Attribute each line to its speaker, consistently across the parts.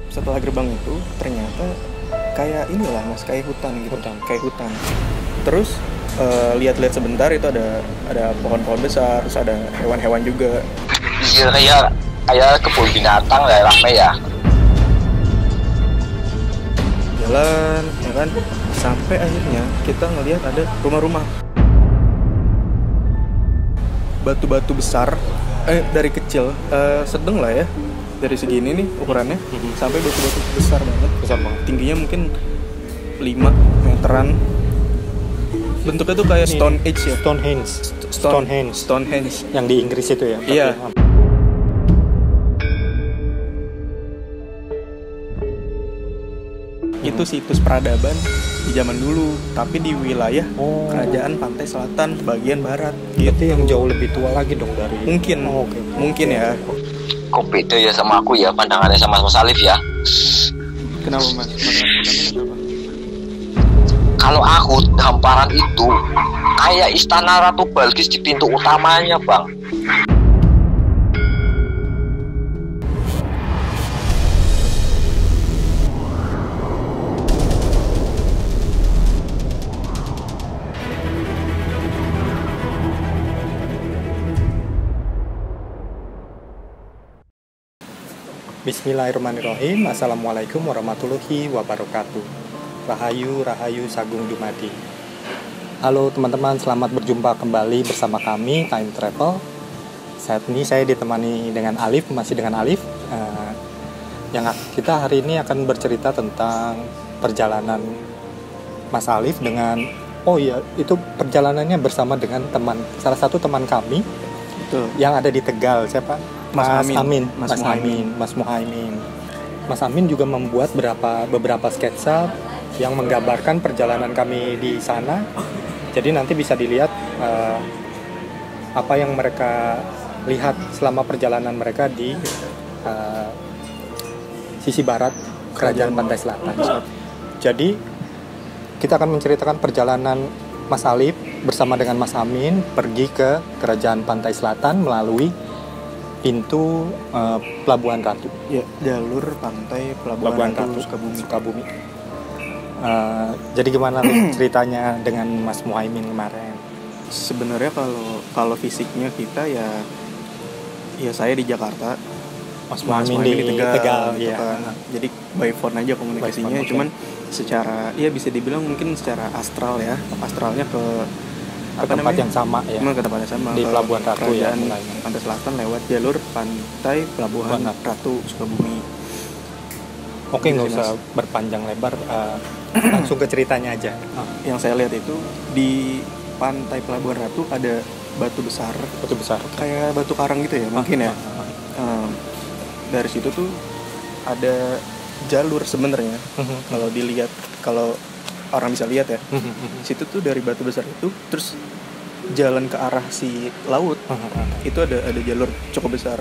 Speaker 1: setelah gerbang itu ternyata kayak inilah mas, kayak hutan gitu. Kayak hutan. Terus lihat-lihat sebentar itu ada pohon-pohon besar, terus ada hewan-hewan juga.
Speaker 2: Iya, kayak kebun binatang lah rame ya.
Speaker 1: Jalan ya kan, sampai akhirnya kita ngelihat ada rumah-rumah, batu-batu besar, dari kecil, sedang lah ya, dari segini nih ukurannya, sampai batu-batu besar banget, tingginya mungkin 5 meteran. Bentuknya tuh kayak Stone Age ya. Stonehenge
Speaker 3: yang di Inggris itu ya.
Speaker 1: Iya. Itu situs peradaban di zaman dulu, tapi di wilayah kerajaan pantai selatan bagian barat.
Speaker 3: Itu yang jauh lebih tua lagi dong dari.
Speaker 1: Mungkin, mungkin ya.
Speaker 2: Kok beda ya sama aku ya pandangannya sama Mas Alif ya.
Speaker 1: Kenapa mas? Kenapa?
Speaker 2: Kalau aku hamparan itu kayak istana Ratu Balkis di pintu utamanya bang.
Speaker 3: Bismillahirrahmanirrahim. Assalamualaikum warahmatullahi wabarakatuh. Rahayu Sagung Dumadi. Halo teman-teman, selamat berjumpa kembali bersama kami Time Travel. Saat ini saya ditemani dengan Alif, masih dengan Alif. Yang kita hari ini akan bercerita tentang perjalanan Mas Alif dengan itu perjalanannya bersama dengan salah satu teman kami.
Speaker 1: Betul.
Speaker 3: Yang ada di Tegal. Siapa? Mas Muhaimin. Mas Amin juga membuat beberapa sketsa yang menggambarkan perjalanan kami di sana. Jadi nanti bisa dilihat apa yang mereka lihat selama perjalanan mereka di sisi barat Kerajaan Pantai Selatan. Jadi kita akan menceritakan perjalanan Mas Alif bersama dengan Mas Amin pergi ke Kerajaan Pantai Selatan melalui pintu Pelabuhan Ratu.
Speaker 1: Ya, jalur pantai Pelabuhan Ratu Sukabumi.
Speaker 3: Jadi gimana ceritanya dengan Mas Muhaimin kemarin?
Speaker 1: Sebenarnya kalau fisiknya kita ya saya di Jakarta,
Speaker 3: Mas Muhaimin di Tegal
Speaker 1: gitu
Speaker 3: ya.
Speaker 1: Kan. Jadi by phone aja komunikasinya, cuman secara bisa dibilang mungkin secara astral ya, astralnya ke
Speaker 3: tempat yang sama ya.
Speaker 1: Ke tempat yang sama
Speaker 3: di Pelabuhan Ratu ya.
Speaker 1: Pantai Selatan lewat jalur pantai Pelabuhan Ratu Sukabumi.
Speaker 3: Oke, nggak usah berpanjang lebar, langsung ke ceritanya aja.
Speaker 1: Yang saya lihat itu di pantai Pelabuhan Ratu ada batu besar, kayak batu karang gitu ya mungkin ya. Dari situ tuh ada jalur sebenarnya. Kalau orang bisa lihat ya, situ tuh dari batu besar itu terus jalan ke arah si laut, itu ada jalur cukup besar.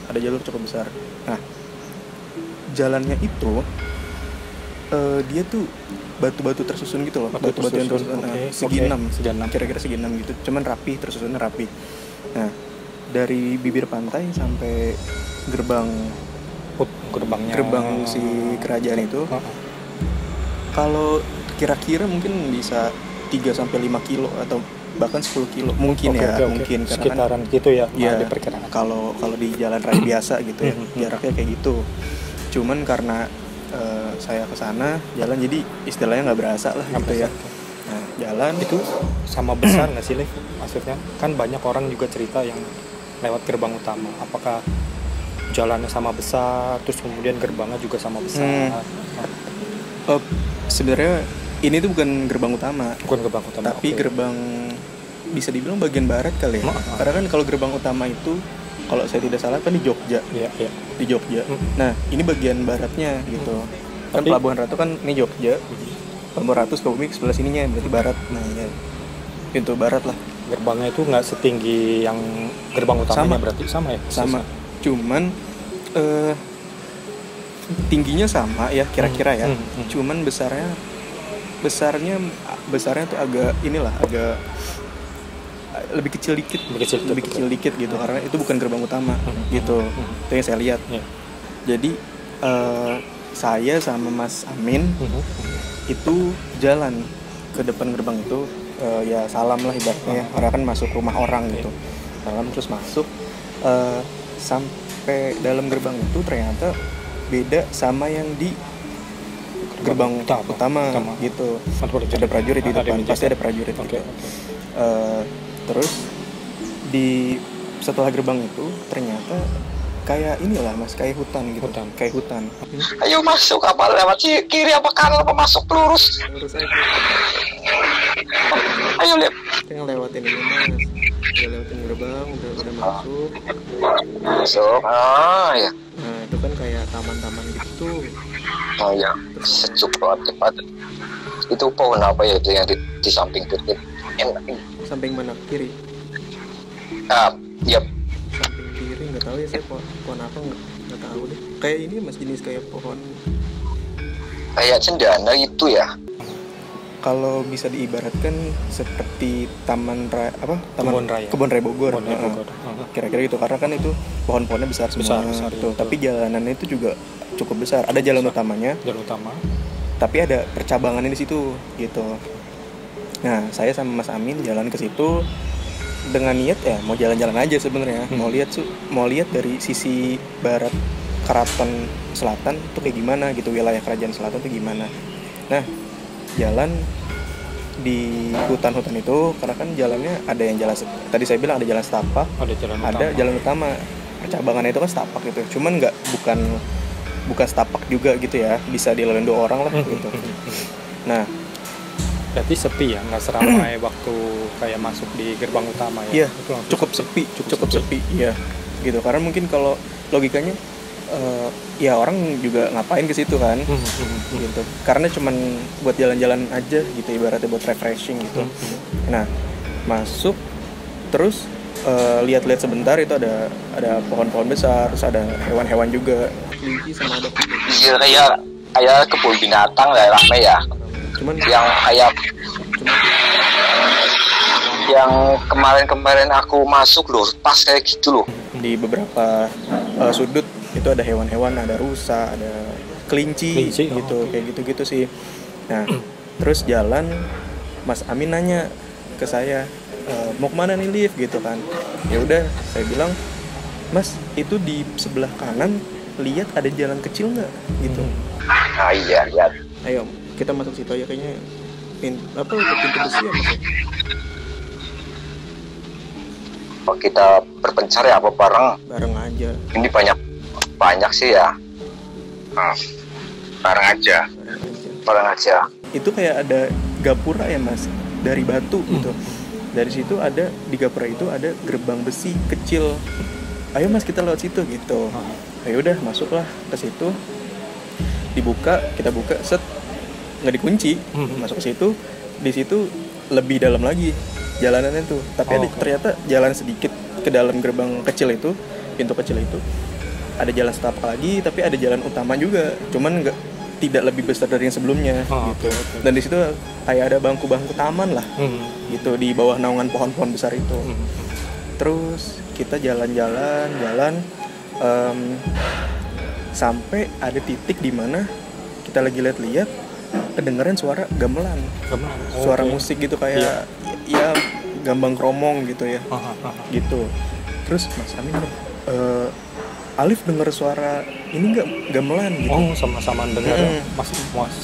Speaker 1: Ada jalur cukup besar. Nah, jalannya itu dia tuh batu-batu tersusun gitu loh, batu-batu yang tersusun segi 6, kira-kira segi 6 gitu, cuman rapi, tersusunnya rapi. Nah, dari bibir pantai sampai gerbang si kerajaan itu, kalau kira-kira mungkin bisa 3-5 kilo atau bahkan 10 kilo mungkin. Mungkin
Speaker 3: sekitaran gitu ya, diperkirakan.
Speaker 1: Kalau di jalan raya biasa gitu ya, jaraknya kayak gitu. Cuman karena saya kesana jalan, jadi istilahnya nggak berasa lah gitu ya. Nah, jalan
Speaker 3: itu sama besar nggak sih, Liv? Maksudnya kan banyak orang juga cerita yang lewat gerbang utama. Apakah jalannya sama besar, terus kemudian gerbangnya juga sama besar?
Speaker 1: Sebenarnya ini tuh bukan gerbang utama, tapi gerbang bisa dibilang bagian barat kali ya. Karena kan kalau gerbang utama itu, kalau saya tidak salah kan di Jogja. Iya. Di Jogja. Nah, ini bagian baratnya gitu. Kan Pelabuhan Ratu kan ini Jogja. Pelabuhan Ratu Sukabumi sebelah sininya berarti barat. Nah, ya. Pintu barat lah.
Speaker 3: Gerbangnya itu nggak setinggi yang gerbang utamanya, berarti sama ya?
Speaker 1: Sama. Cuman tingginya sama ya kira-kira ya. Cuman besarnya tuh agak lebih kecil dikit gitu, karena itu bukan gerbang utama gitu. Itu yang saya lihat. Jadi saya sama Mas Amin itu jalan ke depan gerbang itu, ya salam lah ibaratnya ya, orang kan masuk rumah orang gitu, salam terus masuk, sampai dalam gerbang itu ternyata beda sama yang di gerbang utama. Gitu. Ada prajurit di depan, pasti ada prajurit gitu. Terus setelah gerbang itu ternyata kayak inilah Mas, kayak hutan gitu. Kayak hutan.
Speaker 2: Ayo masuk, apa lewat kiri apa kanan apa masuk lurus?
Speaker 1: Lurus aja.
Speaker 2: Ayo lihat.
Speaker 1: Yang lewatin ini Mas. Udah lewatin gerbang, udah masuk.
Speaker 2: Masuk. Ya.
Speaker 1: Nah, itu kan kayak taman-taman gitu.
Speaker 2: Oh ya, sejuk banget cepat. Itu pohon apa ya itu yang di samping kiri? Enak.
Speaker 1: Samping mana? Kiri.
Speaker 2: Ya.
Speaker 1: Samping kiri nggak tahu ya, saya pohon apa nggak tahu deh. Kayak ini Mas, jenis kayak pohon.
Speaker 2: Kayak cendana itu ya.
Speaker 1: Kalau bisa diibaratkan seperti kebun raya Bogor. Kira-kira gitu, karena kan itu pohon-pohonnya besar semua.
Speaker 3: Besar
Speaker 1: gitu. Tapi jalanannya itu juga cukup besar. Ada jalan utamanya. Tapi ada percabangannya di situ gitu. Nah, saya sama Mas Amin jalan ke situ dengan niat ya mau jalan-jalan aja sebenarnya. Mau lihat dari sisi barat Keraton Selatan tuh kayak gimana gitu, wilayah Kerajaan Selatan tuh gimana. Nah, jalan di hutan-hutan itu, karena kan jalannya ada yang jalan, tadi saya bilang ada jalan setapak, ada jalan utama. Percabangannya itu kan setapak gitu, cuman bukan setapak juga gitu ya, bisa dilalui 2 orang lah gitu. Nah,
Speaker 3: berarti sepi ya, nggak seramai waktu kayak masuk di gerbang utama ya?
Speaker 1: Iya, cukup sepi, iya gitu. Karena mungkin kalau logikanya ya orang juga ngapain ke situ kan, gitu. Karena cuman buat jalan-jalan aja gitu, ibaratnya buat refreshing gitu. Nah, masuk terus lihat-lihat sebentar, itu ada pohon-pohon besar, terus ada hewan-hewan juga.
Speaker 2: Iya, kayak kebun binatang lah rame ya.
Speaker 1: Cuman
Speaker 2: yang kemarin aku masuk loh, pas kayak gitu loh.
Speaker 1: Di beberapa sudut itu ada hewan-hewan, ada rusa, ada kelinci gitu, kayak gitu-gitu sih. Nah, terus jalan, Mas Amin nanya ke saya, mau kemana nih Liv gitu kan. Ya udah, saya bilang, Mas, itu di sebelah kanan lihat ada jalan kecil nggak gitu.
Speaker 2: Iya.
Speaker 1: Ayo kita masuk situ aja, kayaknya pintu besi ya Mas.
Speaker 2: Oh, kita berpencar ya apa
Speaker 1: bareng aja.
Speaker 2: Ini banyak sih ya. Bareng aja. Itu
Speaker 1: kayak ada gapura ya Mas, dari batu gitu. Dari situ ada, di gapura itu ada gerbang besi kecil. Ayo Mas, kita lewat situ gitu. Ayo udah, masuklah ke situ. Kita buka, set, nggak dikunci. Masuk ke situ. Di situ lebih dalam lagi jalanannya tuh. Tapi ternyata jalan sedikit ke dalam gerbang kecil itu, pintu kecil itu. Ada jalan setapak lagi, tapi ada jalan utama juga. Cuman tidak lebih besar dari yang sebelumnya gitu. Dan di situ kayak ada bangku-bangku taman lah. Gitu, di bawah naungan pohon-pohon besar itu. Terus kita jalan sampai ada titik di mana kita lagi lihat-lihat, kedengeran suara gamelan. Suara musik gitu, kayak ya gambang kromong gitu ya. Gitu. Terus Mas Amin, Alif denger suara ini nggak, gamelan gitu.
Speaker 3: Sama-sama dengar. Mas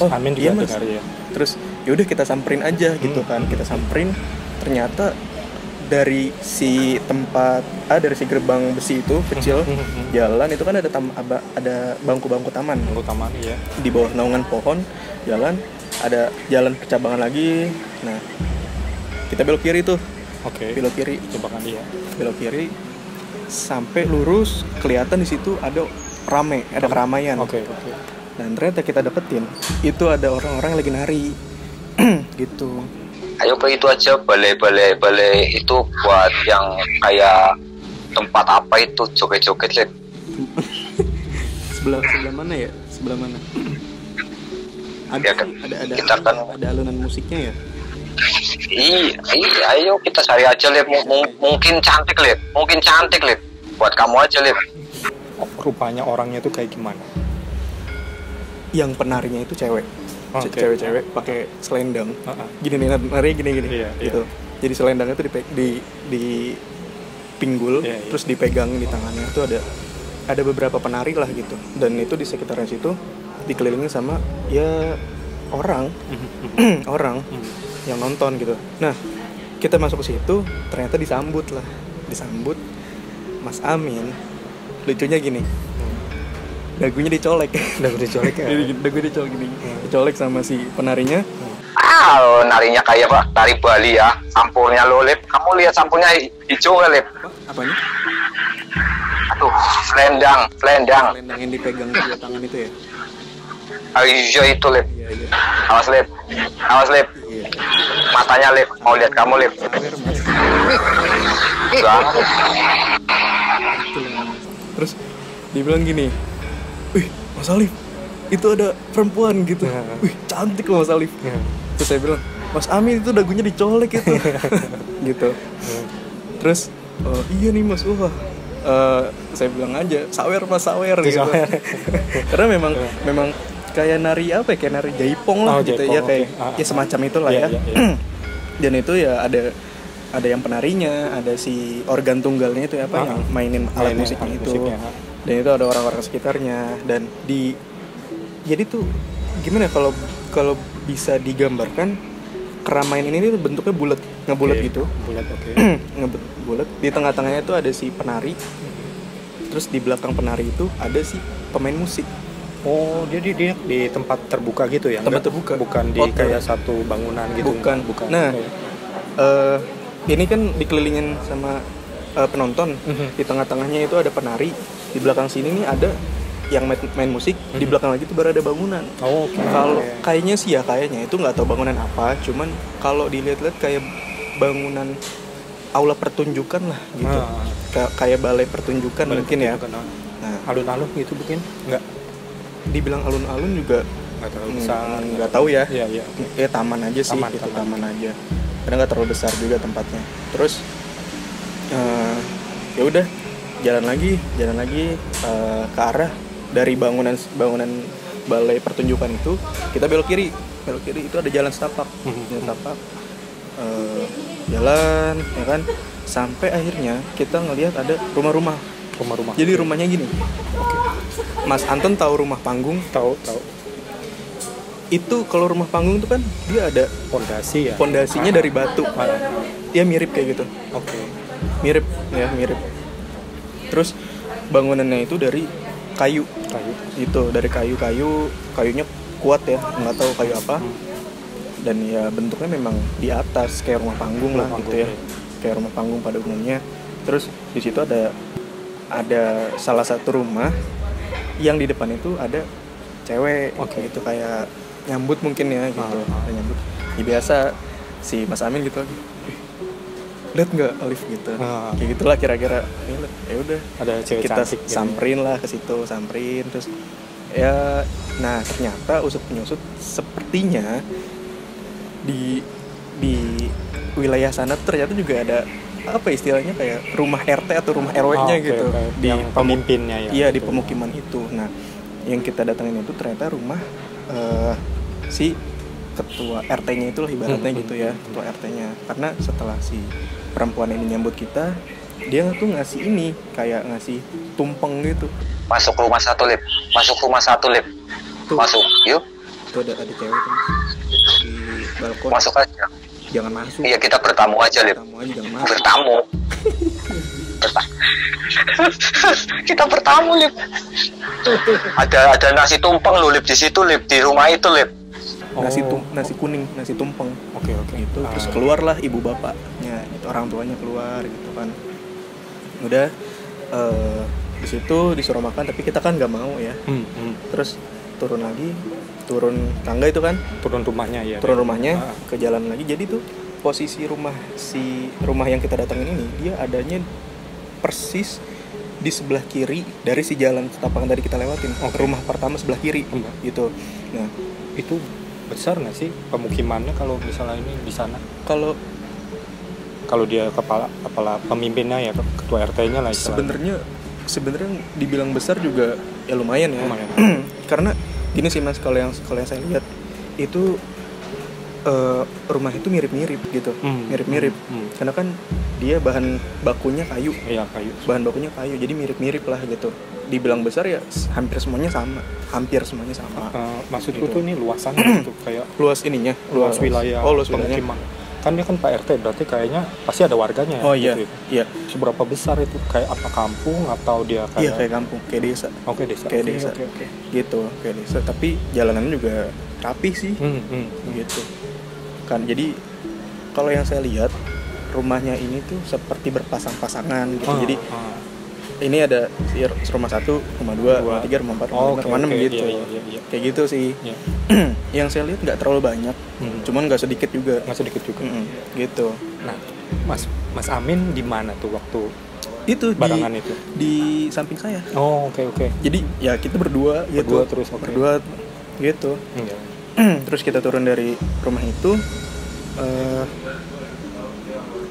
Speaker 3: Amin juga dengar ya.
Speaker 1: Terus yaudah kita samperin aja gitu kan. Kita samperin, ternyata dari si dari si gerbang besi itu kecil, jalan itu kan ada bangku-bangku taman.
Speaker 3: Iya.
Speaker 1: Di bawah naungan pohon, jalan ada jalan percabangan lagi. Nah, kita belok kiri tuh. Belok kiri. Coba kan dia. Belok kiri sampai lurus, kelihatan di situ ada keramaian. Dan ternyata kita dapetin itu ada orang-orang lagi nari. Gitu.
Speaker 2: Ayo ke itu aja, balai itu buat yang kayak tempat apa itu, joget-joget lihat.
Speaker 1: sebelah mana ya? Sebelah mana? Ada alunan musiknya ya?
Speaker 2: Iya, ayo kita cari aja lihat. Mungkin cantik lihat. Buat kamu aja lihat.
Speaker 3: Rupanya orangnya tuh kayak gimana?
Speaker 1: yang penarinya itu cewek. Cewek-cewek pakai selendang. Gini nih, nari gini gitu. Jadi selendangnya itu di pinggul, terus dipegang di tangannya. Itu ada beberapa penari lah gitu. Dan itu di sekitarnya situ dikelilingi sama ya orang yang nonton gitu. Nah, kita masuk ke situ, ternyata disambut Mas Amin. Lucunya gini, dagunya dicolek ya? Dagu dicolek gini, dicolek sama si penarinya.
Speaker 2: Narinya kayak apa? Tari Bali ya. Sampulnya lo, Lip. Kamu lihat sampulnya hijau gak, Lip?
Speaker 1: Apanya?
Speaker 2: Aduh, selendang.
Speaker 1: Selendang yang dipegang dua tangan itu ya?
Speaker 2: Hijau itu, Lip.
Speaker 1: Iya.
Speaker 2: Awas, Lip.
Speaker 1: Iya.
Speaker 2: Matanya, Lip. Mau lihat kamu, Lip. Banget.
Speaker 1: Terus dia bilang gini, wih Mas Alif, itu ada perempuan gitu. Wih cantik loh Mas Alif. Terus saya bilang, Mas Amin itu dagunya dicolek itu. Gitu. Terus iya nih Mas, wah saya bilang aja sawer gitu. Karena memang kayak nari apa ya, kayak nari jaipong lah gitu ya, kayak ya semacam itulah ya. Dan itu ya ada yang penarinya, ada si organ tunggalnya itu apa yang mainin alat musiknya itu. Dan itu ada orang-orang sekitarnya. Dan jadi tuh gimana kalau bisa digambarkan, keramaian ini tuh bentuknya ngebulat gitu. Ngebulat. Di tengah-tengahnya itu ada si penari. Terus di belakang penari itu ada si pemain musik.
Speaker 3: Oh, dia di tempat terbuka gitu ya?
Speaker 1: Tempat terbuka.
Speaker 3: Bukan di kayak satu bangunan gitu.
Speaker 1: Bukan. Nah, ini kan dikelilingin sama penonton. Di tengah-tengahnya itu ada penari. Di belakang sini nih ada yang main musik. Di belakang lagi tuh baru ada bangunan. Kalau kayaknya itu nggak tahu bangunan apa. Cuman kalau dilihat-lihat kayak bangunan aula pertunjukan lah gitu. Kayak balai pertunjukan mungkin ya.
Speaker 3: Nah, alun-alun gitu mungkin? Nggak.
Speaker 1: Dibilang alun-alun juga
Speaker 3: nggak terlalu besar.
Speaker 1: Nggak tahu ya.
Speaker 3: Iya.
Speaker 1: Ya taman aja sih. Taman aja. Karena nggak terlalu besar juga tempatnya. Terus ya udah jalan lagi ke arah dari bangunan balai pertunjukan itu, kita belok kiri itu ada jalan setapak. Jalan ya kan, sampai akhirnya kita ngelihat ada rumah-rumah. Jadi rumahnya gini. Mas Anton tahu rumah panggung?
Speaker 3: Tahu.
Speaker 1: Itu kalau rumah panggung itu kan dia ada
Speaker 3: pondasi ya.
Speaker 1: Pondasinya dari batu. Dia mirip kayak gitu. Mirip. Terus bangunannya itu dari kayu. Itu dari kayunya kuat ya, nggak tahu kayu apa. Dan ya bentuknya memang di atas kayak rumah panggung lah gitu ya. Kayak rumah panggung pada umumnya. Terus di situ ada salah satu rumah yang di depan itu ada cewek gitu, kayak nyambut mungkin ya gitu. Nyambut. Ya biasa si Mas Amin gitu lagi. Lihat nggak Alif gitu. Kayak gitulah kira-kira. Ya udah,
Speaker 3: ada cewek
Speaker 1: kita
Speaker 3: cantik
Speaker 1: samperin lah ke situ, terus ya nah ternyata usut penyusut sepertinya di wilayah sana ternyata juga ada apa istilahnya kayak rumah RT atau rumah RW-nya gitu.
Speaker 3: Di pemimpinnya ya.
Speaker 1: Iya, di pemukiman itu. Nah, yang kita datangin itu ternyata rumah si ketua RT-nya itu lah ibaratnya gitu ya, ketua RT-nya. Karena setelah si perempuan ini nyambut kita, dia tuh ngasih ini, kayak ngasih tumpeng gitu.
Speaker 2: Masuk rumah satu, Lip. Tuh. Masuk, yuk.
Speaker 1: Tuh ada cewek tuh di balkon.
Speaker 2: Masuk aja.
Speaker 1: Jangan masuk.
Speaker 2: Iya, kita bertamu aja, Lip. Bertamu. Kita bertamu, Lip. Ada nasi tumpeng lo, Lip, di situ, Lip, di rumah itu, Lip.
Speaker 1: Nasi kuning, nasi tumpeng. Oke. Gitu. Terus keluarlah ibu bapaknya, gitu, orang tuanya keluar gitu kan. Udah di situ disuruh makan, tapi kita kan nggak mau ya. Terus turun tangga itu kan, turun rumahnya ke jalan lagi. Jadi tuh posisi rumah yang kita datangin ini, dia adanya persis di sebelah kiri dari si jalan setapak tadi kita lewatin. Rumah pertama sebelah kiri gitu. Nah,
Speaker 3: itu besar nggak sih pemukimannya kalau misalnya ini di sana? Kalau dia kepala pemimpinnya ya, ketua RT-nya lah
Speaker 1: istilahnya. Sebenarnya dibilang besar juga ya lumayan ya. Karena gini sih Mas, kalau yang saya lihat itu rumah itu mirip-mirip gitu. Mirip-mirip. Karena kan dia bahan bakunya kayu.
Speaker 3: Iya, kayu.
Speaker 1: Bahan bakunya kayu, jadi mirip-mirip lah gitu. Dibilang besar ya hampir semuanya sama.
Speaker 3: Maksudku
Speaker 1: gitu.
Speaker 3: tuh ini luasannya gitu kayak
Speaker 1: Luas ininya,
Speaker 3: luas wilayah.
Speaker 1: Oh, luas wilayahnya.
Speaker 3: pemukiman. Kan dia kan Pak RT, berarti kayaknya pasti ada warganya.
Speaker 1: Oh iya.
Speaker 3: Gitu.
Speaker 1: Iya.
Speaker 3: Seberapa besar itu? Kayak apa kampung atau dia kayak?
Speaker 1: Iya, kayak kampung, kayak desa.
Speaker 3: Oke, desa.
Speaker 1: Kayak desa.
Speaker 3: Oke.
Speaker 1: Gitu, kayak desa. Tapi jalanannya juga rapih sih. Gitu. Kan jadi kalau yang saya lihat rumahnya ini tuh seperti berpasang-pasangan gitu. Jadi ini ada rumah 1, rumah 2, rumah 3, rumah 4, rumah 6 gitu.
Speaker 3: Iya.
Speaker 1: Kayak gitu sih.
Speaker 3: Iya.
Speaker 1: Yang saya lihat nggak terlalu banyak, cuman nggak sedikit juga. Gitu.
Speaker 3: Nah, Mas Amin di mana tuh waktu
Speaker 1: Itu
Speaker 3: barangan itu?
Speaker 1: di samping saya.
Speaker 3: Oh, oke.
Speaker 1: Jadi ya kita berdua gitu. Berdua gitu.
Speaker 3: Iya.
Speaker 1: Terus kita turun dari rumah itu,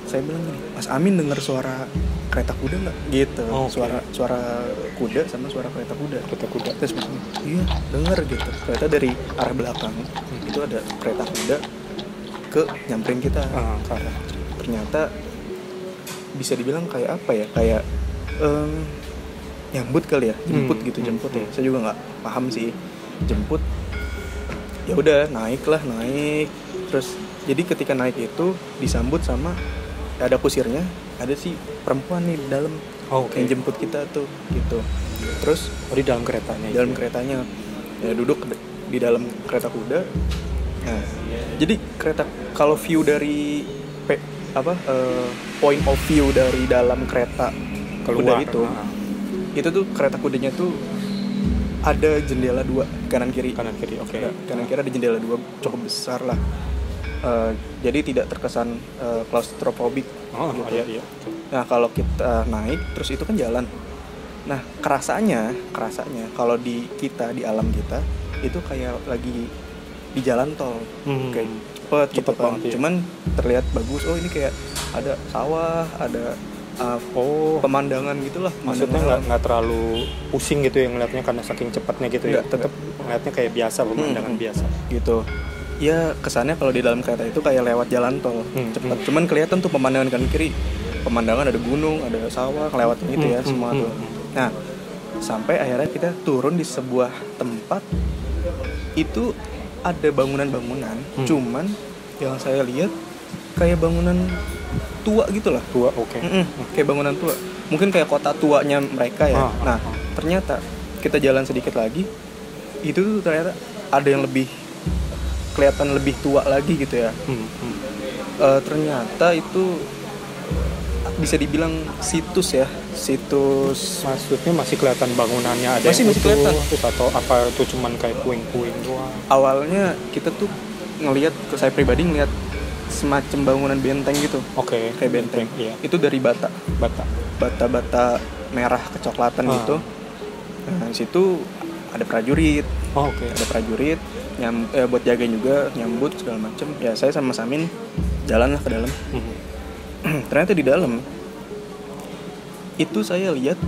Speaker 1: saya bilang gini, Mas Amin dengar suara kereta kuda nggak? Gitu. Suara kuda sama suara kereta kuda. Terus Mas Amin, iya dengar gitu. Ternyata dari arah belakang itu ada kereta kuda ke nyamperin kita. Ternyata bisa dibilang kayak apa ya? Kayak nyambut kali ya, jemput ya. Saya juga nggak paham sih. Jemput. Ya udah naik. Terus jadi ketika naik itu disambut sama ada kusirnya, ada si perempuan nih di dalam yang jemput kita tuh gitu. Terus
Speaker 3: di dalam keretanya.
Speaker 1: Ya duduk di dalam kereta kuda. Nah, jadi kereta kalau view dari point of view dari dalam kereta kuda itu tuh kereta kudanya tuh ada jendela 2 kanan kiri. Kanan kiri ada jendela 2 cukup besar lah. Jadi tidak terkesan claustrophobic. Gitu.
Speaker 3: Iya.
Speaker 1: Nah kalau kita naik terus itu kan jalan. Nah kerasanya kalau di alam kita itu kayak lagi di jalan tol, kayak cepet gitu kan.
Speaker 3: Banget, iya.
Speaker 1: Cuman terlihat bagus. Oh ini kayak ada sawah, ada pemandangan gitulah.
Speaker 3: Maksudnya nggak terlalu pusing gitu ya ngeliatnya karena saking cepatnya gitu ya. Tetap ngeliatnya kayak biasa, pemandangan biasa.
Speaker 1: Gitu. Ya kesannya kalau di dalam kereta itu kayak lewat jalan tol, cepat. Cuman kelihatan tuh pemandangan kanan kiri, pemandangan ada gunung, ada sawah, ngelewatin itu ya semua tuh. Nah sampai akhirnya kita turun di sebuah tempat itu ada bangunan-bangunan, cuman yang saya lihat kayak bangunan tua gitu lah. Kayak bangunan tua, mungkin kayak kota tuanya mereka ya. Nah ternyata kita jalan sedikit lagi, itu tuh ternyata ada yang kelihatan lebih tua lagi gitu ya. Ternyata itu bisa dibilang situs.
Speaker 3: Maksudnya masih kelihatan bangunannya ada
Speaker 1: masih kelihatan
Speaker 3: terus atau apa itu cuman kayak puing-puing doang? Awalnya
Speaker 1: kita tuh saya pribadi ngelihat semacam bangunan benteng gitu. Kayak benteng. Iya. Itu dari bata merah kecoklatan gitu. Nah di situ ada prajurit. Ada prajurit buat jagain juga, nyambut segala macam. Ya saya sama Samin jalan lah ke dalam. Ternyata di dalam itu saya lihat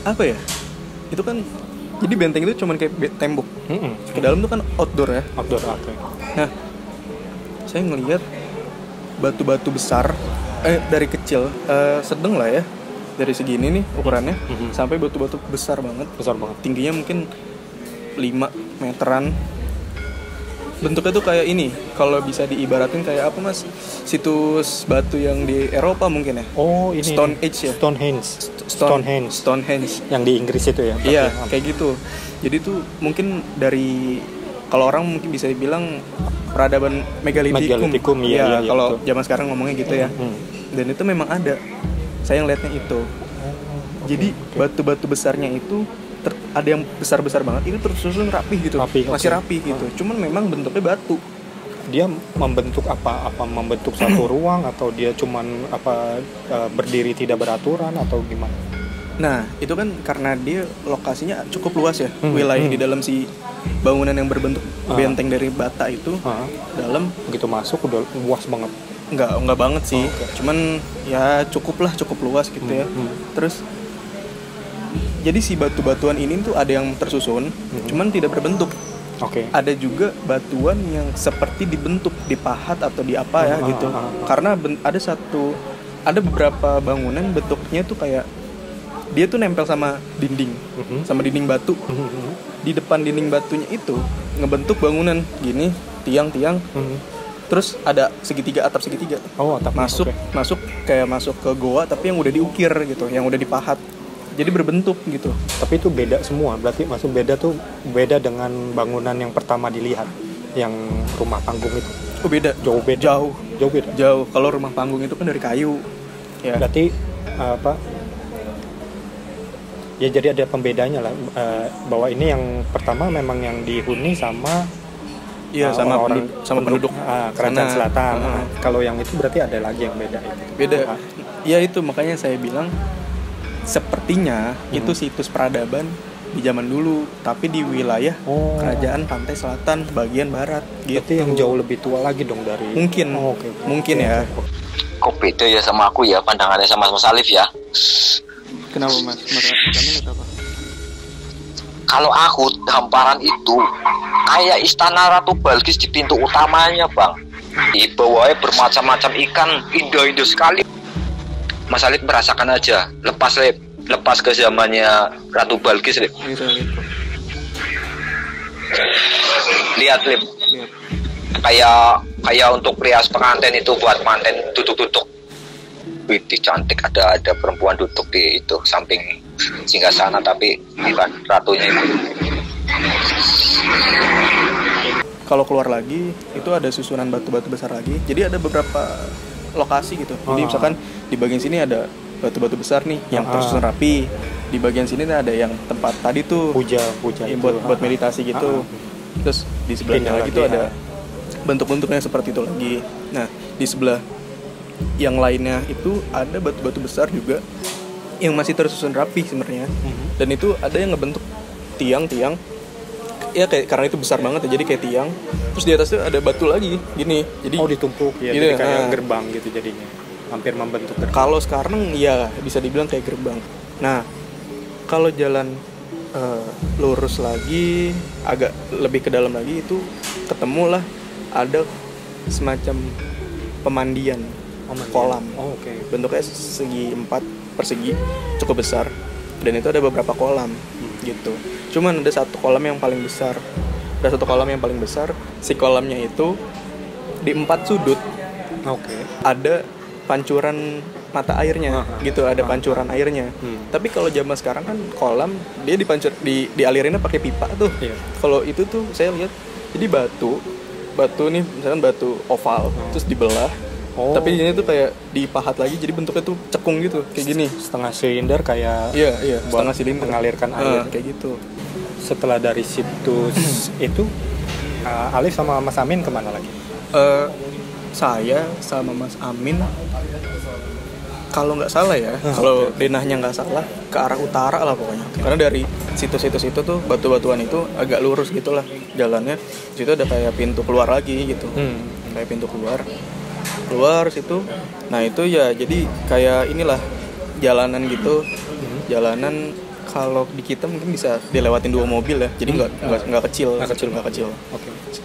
Speaker 1: apa ya? Itu kan jadi benteng itu cuman kayak tembok. Ke dalam tuh kan outdoor ya. Nah, saya ngelihat batu-batu besar dari kecil, sedang lah ya. Dari segini nih ukurannya sampai batu-batu besar banget. Tingginya mungkin 5 meteran. Bentuknya tuh kayak ini, kalau bisa diibaratin kayak apa Mas? Situs batu yang di Eropa mungkin ya.
Speaker 3: Oh, ini
Speaker 1: Stonehenge
Speaker 3: yang di Inggris itu ya.
Speaker 1: Iya, kayak gitu. Jadi tuh mungkin dari kalau orang mungkin bisa dibilang peradaban megalitikum. Iya, kalau zaman sekarang ngomongnya gitu ya. Dan itu memang ada. Saya ngeliatnya itu. Jadi batu-batu besarnya itu ada yang besar-besar banget, itu tersusun rapi gitu. Masih rapi gitu. Cuman memang bentuknya batu.
Speaker 3: Dia membentuk apa membentuk satu ruang atau dia cuman berdiri tidak beraturan atau gimana?
Speaker 1: Nah, itu kan karena dia lokasinya cukup luas ya. Wilayah di dalam si bangunan yang berbentuk benteng dari bata itu dalam
Speaker 3: begitu masuk udah luas banget.
Speaker 1: Enggak banget sih. Cuman ya cukup luas gitu ya. Terus Jadi si batu-batuan ini tuh ada yang tersusun, cuman tidak berbentuk.
Speaker 3: Oke.
Speaker 1: Ada juga batuan yang seperti dibentuk, dipahat atau di apa ya gitu. Karena ada beberapa bangunan bentuknya tuh kayak dia tuh nempel sama dinding, sama dinding batu. Di depan dinding batunya itu ngebentuk bangunan gini, tiang-tiang. Terus ada segitiga, atap segitiga.
Speaker 3: Oh, atap.
Speaker 1: Masuk kayak masuk ke goa tapi yang udah diukir gitu, yang udah dipahat. Jadi berbentuk gitu.
Speaker 3: Tapi itu beda semua. Berarti maksud beda dengan bangunan yang pertama dilihat, yang rumah panggung itu.
Speaker 1: Oh beda.
Speaker 3: Jauh beda. Jauh beda.
Speaker 1: Jauh. Kalau rumah panggung itu kan dari kayu. Ya.
Speaker 3: Berarti apa? Ya jadi ada pembedanya lah, bahwa ini yang pertama memang yang dihuni sama
Speaker 1: sama penduduk
Speaker 3: kerajaan selatan. Kalau yang itu berarti ada lagi yang beda itu.
Speaker 1: Beda. Ya itu makanya saya bilang sepertinya itu situs peradaban di zaman dulu, tapi di wilayah kerajaan pantai selatan bagian barat gitu.
Speaker 3: Berarti yang jauh lebih tua lagi dong dari
Speaker 1: mungkin. Mungkin ya.
Speaker 2: Kok beda ya sama aku ya pandangannya sama Mas Alif ya?
Speaker 1: Kenapa Mas Amin itu apa?
Speaker 2: Kalau aku hamparan itu kayak istana Ratu Balkis di pintu utamanya bang. Di bawahnya bermacam-macam ikan, indah-indah sekali. Mas Alif merasakan aja, lepas ke zamannya Ratu Balkis Lip.
Speaker 1: Gitu.
Speaker 2: Lihat Lip. Kayak untuk rias pengantin itu buat pengantin duduk-duduk. Wih, cantik, ada perempuan duduk di itu samping singgasana tapi di ratunya itu.
Speaker 1: Kalau keluar lagi itu ada susunan batu-batu besar lagi. Jadi ada beberapa lokasi gitu. Jadi misalkan di bagian sini ada batu-batu besar nih yang tersusun rapi. Di bagian sini ada yang tempat tadi tuh
Speaker 3: puja
Speaker 1: buat meditasi gitu. Terus di sebelahnya lagi tuh ada bentuk-bentuknya seperti itu lagi. Nah, di sebelah yang lainnya itu ada batu-batu besar juga yang masih tersusun rapi sebenarnya. Dan itu ada yang ngebentuk tiang-tiang. Ya kayak karena itu besar banget ya, jadi kayak tiang. Terus di atasnya ada batu lagi gini. Jadi
Speaker 3: ditumpuk ya,
Speaker 1: gitu,
Speaker 3: jadi kayak gerbang gitu jadinya. Hampir membentuk gerbang.
Speaker 1: Kalau sekarang ya bisa dibilang kayak gerbang. Nah, kalau jalan lurus lagi agak lebih ke dalam lagi itu ketemulah ada semacam pemandian. Kolam. Bentuknya segi 4 persegi, cukup besar. Dan itu ada beberapa kolam gitu. Cuman ada satu kolam yang paling besar. Si kolamnya itu di 4 sudut. Ada pancuran mata airnya gitu, ada pancuran airnya. Tapi kalau zaman sekarang kan kolam dia dialirinnya pakai pipa tuh. Kalau itu tuh saya lihat jadi batu nih misalkan batu oval terus dibelah. Tapi ini tuh kayak dipahat lagi jadi bentuknya tuh cekung gitu kayak gini,
Speaker 3: setengah silinder kayak
Speaker 1: setengah silinder
Speaker 3: mengalirkan air
Speaker 1: kayak gitu.
Speaker 3: Setelah dari situs itu Alif sama Mas Amin kemana lagi?
Speaker 1: Saya sama Mas Amin kalau nggak salah ya, kalau denahnya nggak salah ke arah utara lah pokoknya. Karena dari situs-situs itu tuh batu-batuan itu agak lurus gitulah jalannya. Situ ada kayak pintu keluar lagi gitu, kayak pintu keluar situ. Nah itu ya jadi kayak inilah jalanan gitu. Jalanan kalau di kita mungkin bisa dilewatin 2 mobil ya. Jadi nggak kecil.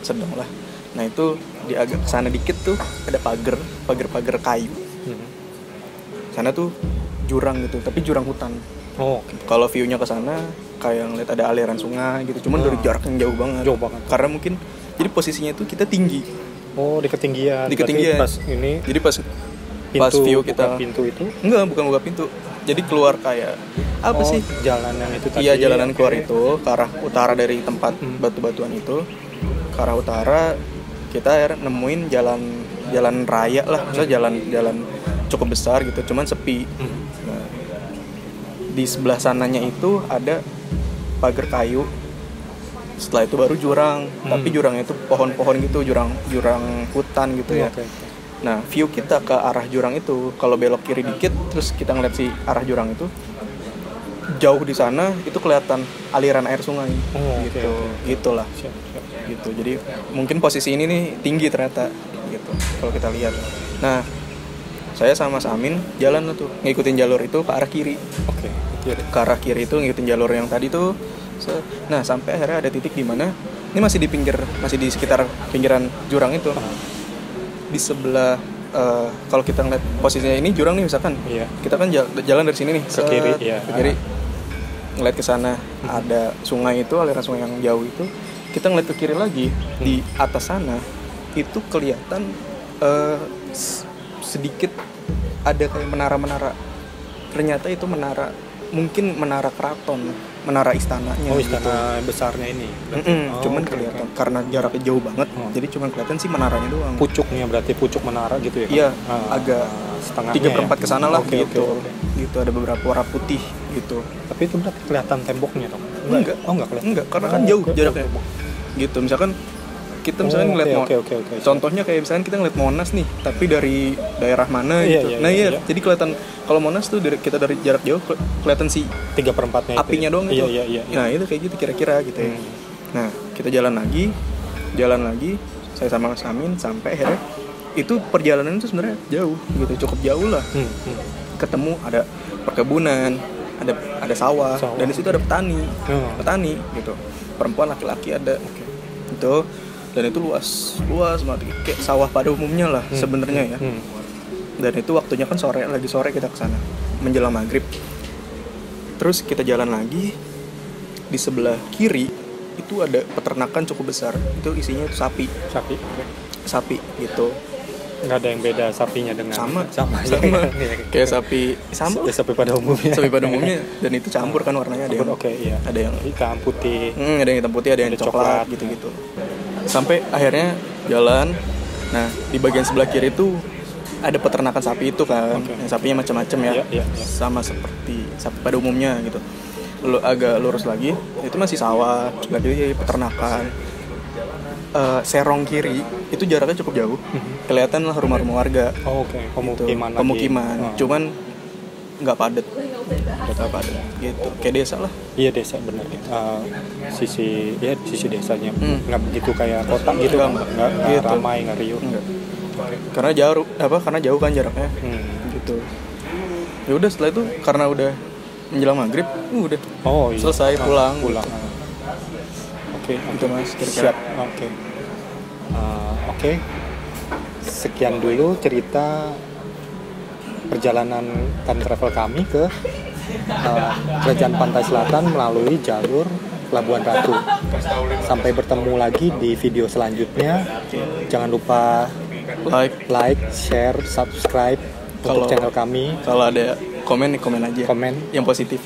Speaker 1: Sedang lah. Nah itu di agak kesana dikit tuh ada pagar kayu. Sana tuh jurang gitu, tapi jurang hutan. Kalau view-nya ke sana kayak ngeliat ada aliran sungai gitu. Cuman dari jarak yang jauh banget. Karena mungkin jadi posisinya itu kita tinggi.
Speaker 3: Di ketinggian.
Speaker 1: Pas ini. Jadi pas view kita
Speaker 3: pintu itu?
Speaker 1: Enggak, bukan buka pintu. Jadi keluar kayak apa sih?
Speaker 3: Jalanan itu tadi.
Speaker 1: Iya, jalanan keluar itu ke arah utara dari tempat batu-batuan itu. Ke arah utara kita nemuin jalan raya lah, misalnya jalan cukup besar gitu, cuman sepi. Nah, di sebelah sananya itu ada pagar kayu. Setelah itu baru jurang, tapi jurangnya itu pohon-pohon gitu, jurang hutan gitu ya. Nah, view kita ke arah jurang itu, kalau belok kiri dikit, terus kita ngeliat si arah jurang itu, jauh di sana itu kelihatan aliran air sungai, gitulah. Gitu. Jadi mungkin posisi ini nih tinggi ternyata, gitu. Kalau kita lihat. Nah, saya sama Mas Amin jalan tuh, ngikutin jalur itu ke arah kiri. ke arah kiri itu ngikutin jalur yang tadi tuh. Nah sampai akhirnya ada titik di mana ini masih di sekitar pinggiran jurang itu. Di sebelah kalau kita ngeliat posisinya ini jurang nih misalkan, kita kan jalan dari sini nih
Speaker 3: ke kiri,
Speaker 1: ke kiri, ngeliat ke sana ada sungai itu, aliran sungai yang jauh itu. Kita ngeliat ke kiri lagi, di atas sana itu kelihatan sedikit ada kayak menara-menara. Ternyata itu mungkin menara keraton, menara istananya.
Speaker 3: Oh, istana gitu. Besarnya ini.
Speaker 1: Cuman kelihatan karena jaraknya jauh banget, jadi cuman kelihatan sih menaranya doang.
Speaker 3: Pucuknya berarti pucuk menara gitu ya?
Speaker 1: Iya, agak setengahnya 3/4 ke sana lah gitu.
Speaker 3: Okay.
Speaker 1: Gitu ada beberapa warna putih gitu.
Speaker 3: Tapi itu berarti kelihatan temboknya dong?
Speaker 1: Enggak.
Speaker 3: Oh, enggak kelihatan.
Speaker 1: Enggak, karena kan jauh jaraknya. Gitu, misalkan kita misalnya ngeliat contohnya kayak misalnya kita ngeliat Monas nih, tapi dari daerah mana gitu. Iya. Jadi kelihatan kalau Monas tuh kita dari jarak jauh kelihatan si
Speaker 3: 3/4-nya
Speaker 1: apinya doang itu.
Speaker 3: Iya.
Speaker 1: Nah, itu kayak gitu kira-kira gitu ya. Nah, kita jalan lagi, saya sama Mas Amin sampai akhirnya itu perjalanan itu sebenarnya jauh gitu, cukup jauh lah. Ketemu ada perkebunan, ada sawah. Dan di situ ada petani gitu. Perempuan, laki-laki ada. Itu dan itu luas banget kayak sawah pada umumnya lah sebenarnya ya. Dan itu waktunya kan sore kita kesana menjelang maghrib. Terus kita jalan lagi, di sebelah kiri itu ada peternakan cukup besar, itu isinya itu sapi gitu.
Speaker 3: Nggak ada yang beda sapinya dengan
Speaker 1: sama. Kayak sapi
Speaker 3: pada umumnya
Speaker 1: dan itu campur kan warnanya, ada yang
Speaker 3: hitam putih,
Speaker 1: ada yang hitam putih, ada yang coklat gitu. Sampai akhirnya jalan. Nah, di bagian sebelah kiri itu ada peternakan sapi itu kan. Yang sapinya macam-macam ya. Sama seperti sapi pada umumnya gitu. Lalu agak lurus lagi, itu masih sawah, sebelah kiri peternakan. Serong kiri itu jaraknya cukup jauh. Kelihatan lah rumah-rumah warga. Pemukiman. Cuman nggak padat gitu, kayak desa lah.
Speaker 3: Iya, desa benar. Sisi desanya nggak begitu kayak kota gitu, nggak ramai, nggak riuh.
Speaker 1: Karena jauh kan jaraknya. Gitu. Ya udah, setelah itu karena udah menjelang maghrib udah selesai pulang. Itu Mas kira-kira.
Speaker 3: Oke. Sekian dulu cerita perjalanan time travel kami ke Kerajaan Pantai Selatan melalui jalur Pelabuhan Ratu. Sampai bertemu lagi di video selanjutnya. Jangan lupa like, share, subscribe untuk channel kami.
Speaker 1: Kalau ada komen aja.
Speaker 3: Komen
Speaker 1: yang positif.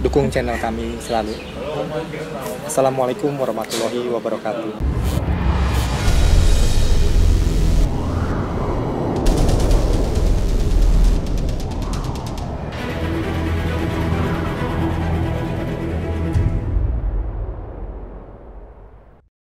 Speaker 3: Dukung channel kami selalu. Assalamualaikum warahmatullahi wabarakatuh.